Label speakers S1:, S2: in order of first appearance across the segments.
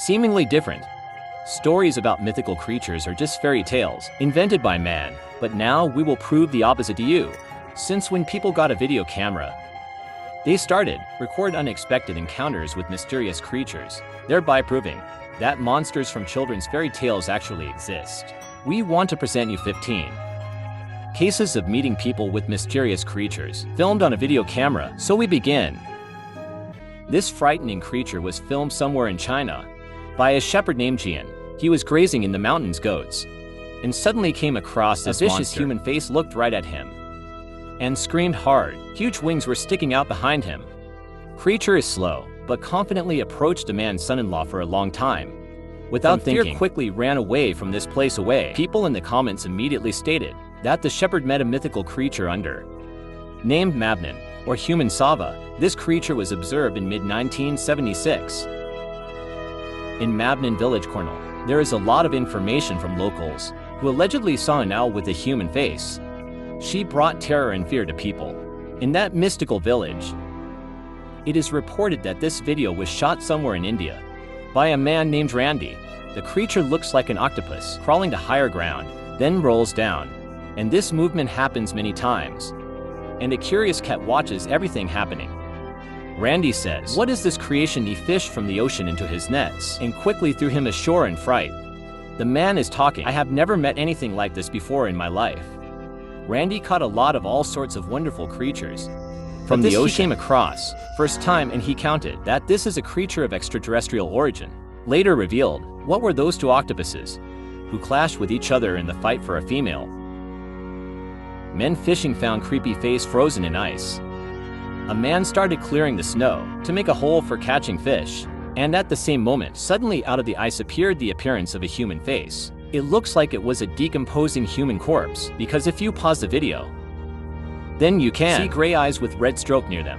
S1: seemingly different. Stories about mythical creatures are just fairy tales, invented by man, but now we will prove the opposite to you. Since when people got a video camera, they started record unexpected encounters with mysterious creatures, thereby proving that monsters from children's fairy tales actually exist. We want to present you 15 cases of meeting people with mysterious creatures, filmed on a video camera, so we begin. This frightening creature was filmed somewhere in China by a shepherd named Jian. He was grazing in the mountains goats, and suddenly came across this vicious human face, looked right at him, and screamed hard. Huge wings were sticking out behind him. Creature is slow, but confidently approached a man's son-in-law for a long time. Without thinking, quickly ran away from this place away. People in the comments immediately stated that the shepherd met a mythical creature named Mabnan, or human Sava. This creature was observed in mid-1976 in Mabnan village, Cornwall. There is a lot of information from locals who allegedly saw an owl with a human face. She brought terror and fear to people in that mystical village. It is reported that this video was shot somewhere in India by a man named Randy. The creature looks like an octopus crawling to higher ground, then rolls down, and this movement happens many times, and a curious cat watches everything happening. Randy says, "What is this creation?" He fished from the ocean into his nets and quickly threw him ashore in fright. The man is talking, "I have never met anything like this before in my life." Randy caught a lot of all sorts of wonderful creatures from the ocean he came across first time, and he counted that this is a creature of extraterrestrial origin. Later revealed, what were those two octopuses who clashed with each other in the fight for a female? Men fishing found creepy face frozen in ice. A man started clearing the snow to make a hole for catching fish, and at the same moment, suddenly out of the ice appeared the appearance of a human face. It looks like it was a decomposing human corpse, because if you pause the video, then you can see gray eyes with red stroke near them,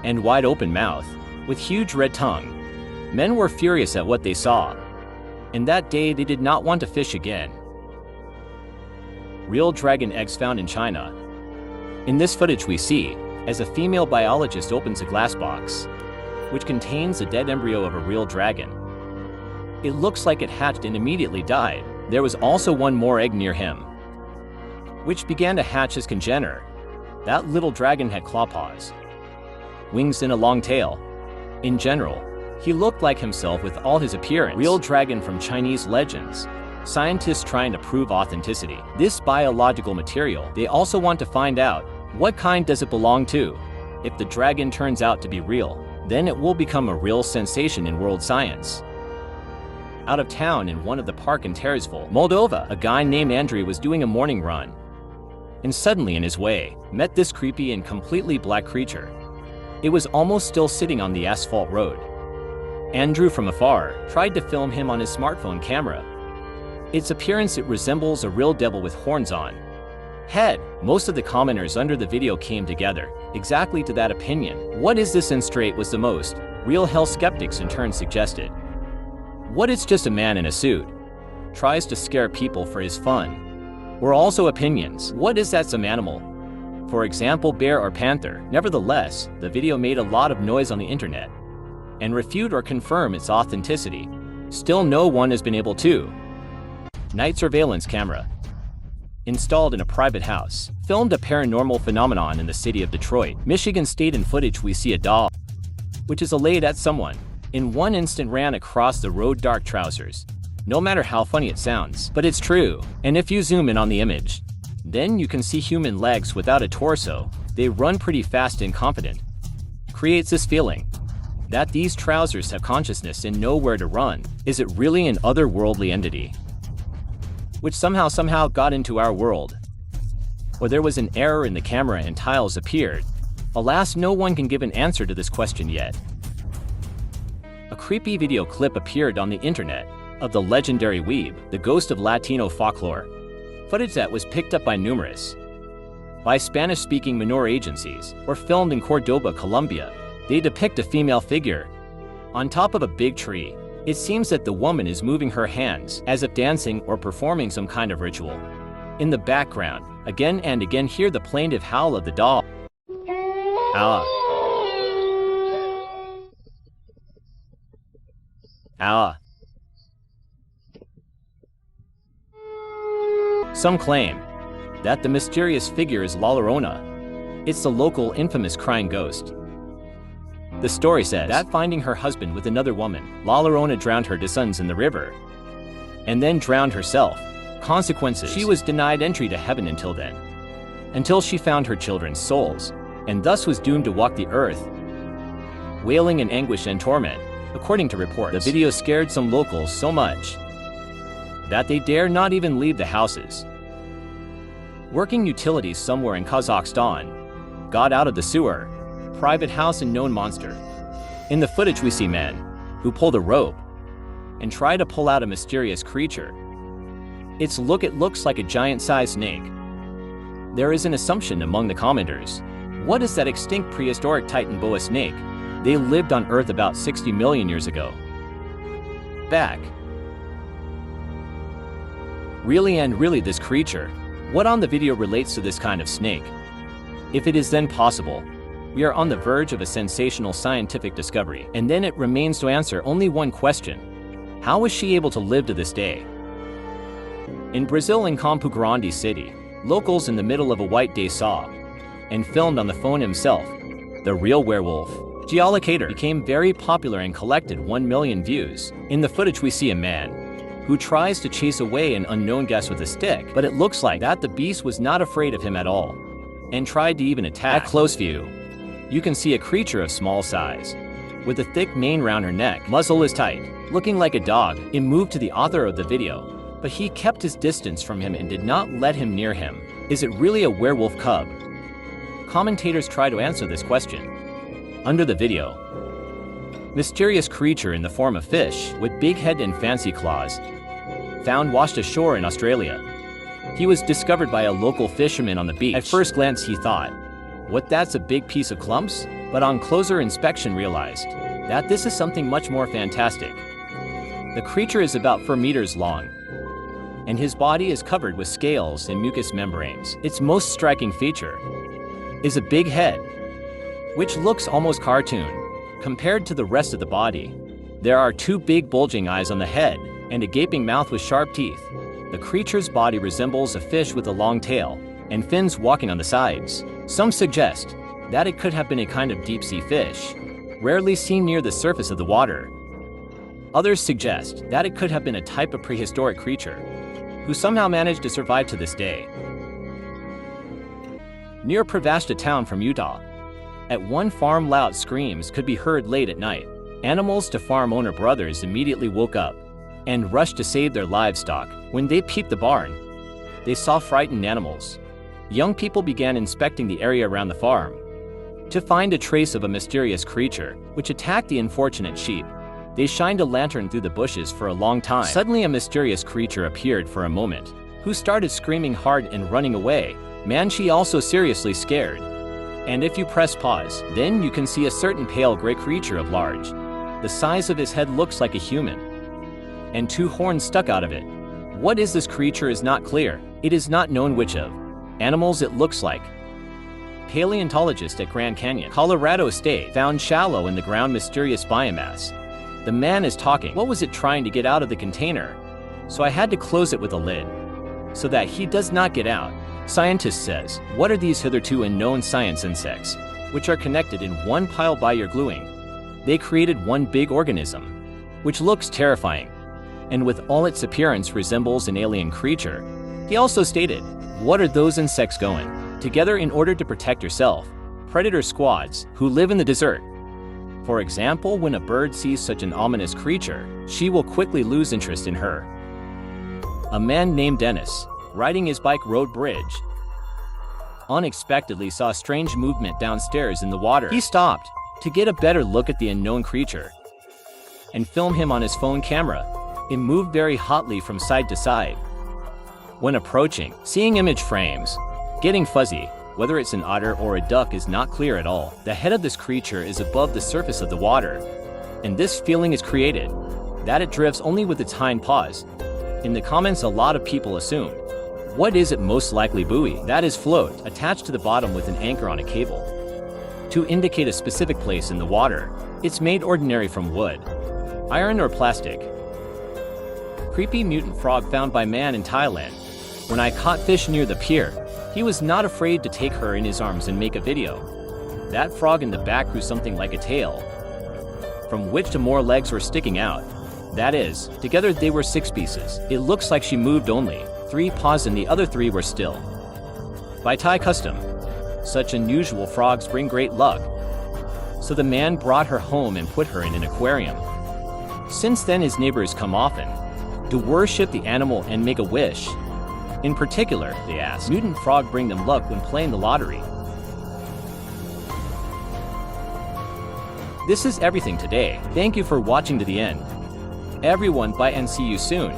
S1: and wide open mouth, with huge red tongue. Men were furious at what they saw, and that day they did not want to fish again. Real dragon eggs found in China. In this footage we see as a female biologist opens a glass box, which contains a dead embryo of a real dragon. It looks like it hatched and immediately died. There was also one more egg near him, which began to hatch his congenitor. That little dragon had claw paws, wings and a long tail. In general, he looked like himself with all his appearance. Real dragon from Chinese legends. Scientists trying to prove authenticity. This biological material, they also want to find out what kind does it belong to. If the dragon turns out to be real, then it will become a real sensation in world science. Out of town in one of the park in Terezville, Moldova, a guy named Andrew was doing a morning run, and suddenly in his way, met this creepy and completely black creature. It was almost still sitting on the asphalt road. Andrew from afar tried to film him on his smartphone camera. Its appearance, it resembles a real devil with horns on head. Most of the commenters under the video came together exactly to that opinion. What is this? And straight was the most real hell. Skeptics in turn suggested, what, it's just a man in a suit, tries to scare people for his fun. Were also opinions, what is that, some animal? For example, bear or panther. Nevertheless, the video made a lot of noise on the internet and refute or confirm its authenticity. Still no one has been able to. Night surveillance camera installed in a private house filmed a paranormal phenomenon in the city of Detroit, Michigan state. In footage we see a doll, which is allayed at someone. In one instant ran across the road, dark trousers. No matter how funny it sounds, but it's true. And if you zoom in on the image, then you can see human legs without a torso. They run pretty fast and confident. Creates this feeling that these trousers have consciousness and know where to run. Is it really an otherworldly entity which somehow got into our world? Or there was an error in the camera and tiles appeared? Alas, no one can give an answer to this question yet. A creepy video clip appeared on the internet of the legendary weeb, the ghost of Latino folklore. Footage that was picked up by numerous Spanish-speaking minor agencies or filmed in Cordoba, Colombia. They depict a female figure on top of a big tree. It seems that the woman is moving her hands as if dancing or performing some kind of ritual. In the background, again and again hear the plaintive howl of the doll. Some claim that the mysterious figure is La Llorona. It's the local infamous crying ghost. The story says that finding her husband with another woman, La Llorona drowned her two sons in the river, and then drowned herself. Consequences: she was denied entry to heaven until then, until she found her children's souls, and thus was doomed to walk the earth, wailing in anguish and torment. According to reports, the video scared some locals so much that they dare not even leave the houses. Working utilities somewhere in Kazakhstan got out of the sewer, private house and known monster. In the footage we see men who pull the rope and try to pull out a mysterious creature. It looks like a giant-sized snake. There is an assumption among the commenters. What is that extinct prehistoric titan boa snake? They lived on Earth about 60 million years ago. Back. Really this creature? What on the video relates to this kind of snake? If it is then possible, we are on the verge of a sensational scientific discovery, and then it remains to answer only one question. How was she able to live to this day? In Brazil, in Campo Grande city, locals in the middle of a white day saw and filmed on the phone himself the real werewolf. Geolocator became very popular and collected 1 million views. In the footage we see a man who tries to chase away an unknown guest with a stick, but it looks like that the beast was not afraid of him at all and tried to even attack. At close view, you can see a creature of small size with a thick mane around her neck. Muzzle is tight, looking like a dog. It moved to the author of the video, but he kept his distance from him and did not let him near him. Is it really a werewolf cub? Commentators try to answer this question. Under the video, mysterious creature in the form of fish with big head and fancy claws, found washed ashore in Australia. He was discovered by a local fisherman on the beach. At first glance he thought, what, that's a big piece of clumps? But on closer inspection realized that this is something much more fantastic. The creature is about 4 meters long, and his body is covered with scales and mucous membranes. Its most striking feature is a big head, which looks almost cartoon compared to the rest of the body. There are 2 big bulging eyes on the head and a gaping mouth with sharp teeth. The creature's body resembles a fish with a long tail and fins walking on the sides. Some suggest that it could have been a kind of deep-sea fish, rarely seen near the surface of the water. Others suggest that it could have been a type of prehistoric creature who somehow managed to survive to this day. Near Pravashta town from Utah, at one farm, loud screams could be heard late at night. Animals to farm owner brothers immediately woke up and rushed to save their livestock. When they peeped the barn, they saw frightened animals. Young people began inspecting the area around the farm to find a trace of a mysterious creature which attacked the unfortunate sheep. They shined a lantern through the bushes for a long time. Suddenly a mysterious creature appeared for a moment, who started screaming hard and running away. Man, she also seriously scared. And if you press pause, then you can see a certain pale gray creature of large. The size of his head looks like a human, and 2 horns stuck out of it. What is this creature is not clear. It is not known which of animals it looks like. Paleontologist at Grand Canyon, Colorado State, found shallow in the ground mysterious biomass. The man is talking. What was it trying to get out of the container? So I had to close it with a lid, so that he does not get out. Scientist says, what are these hitherto unknown science insects, which are connected in one pile by your gluing? They created one big organism, which looks terrifying, and with all its appearance resembles an alien creature. He also stated, what are those insects going together in order to protect yourself? Predator squads who live in the desert. For example, when a bird sees such an ominous creature, she will quickly lose interest in her. A man named Dennis, riding his bike road bridge, unexpectedly saw strange movement downstairs in the water. He stopped to get a better look at the unknown creature and film him on his phone camera. It moved very hotly from side to side. When approaching, seeing image frames getting fuzzy. Whether it's an otter or a duck is not clear at all. The head of this creature is above the surface of the water, and this feeling is created that it drifts only with its hind paws. In the comments, a lot of people assumed, what is it most likely buoy? That is float, attached to the bottom with an anchor on a cable to indicate a specific place in the water. It's made ordinary from wood. Iron or plastic? Creepy mutant frog found by man in Thailand. When I caught fish near the pier, he was not afraid to take her in his arms and make a video. That frog in the back grew something like a tail, from which two more legs were sticking out. That is, together they were 6 pieces. It looks like she moved only 3 paws and the other 3 were still. By Thai custom, such unusual frogs bring great luck. So the man brought her home and put her in an aquarium. Since then his neighbors come often to worship the animal and make a wish. In particular, they ask, mutant frog bring them luck when playing the lottery. This is everything today. Thank you for watching to the end. Everyone, bye and see you soon.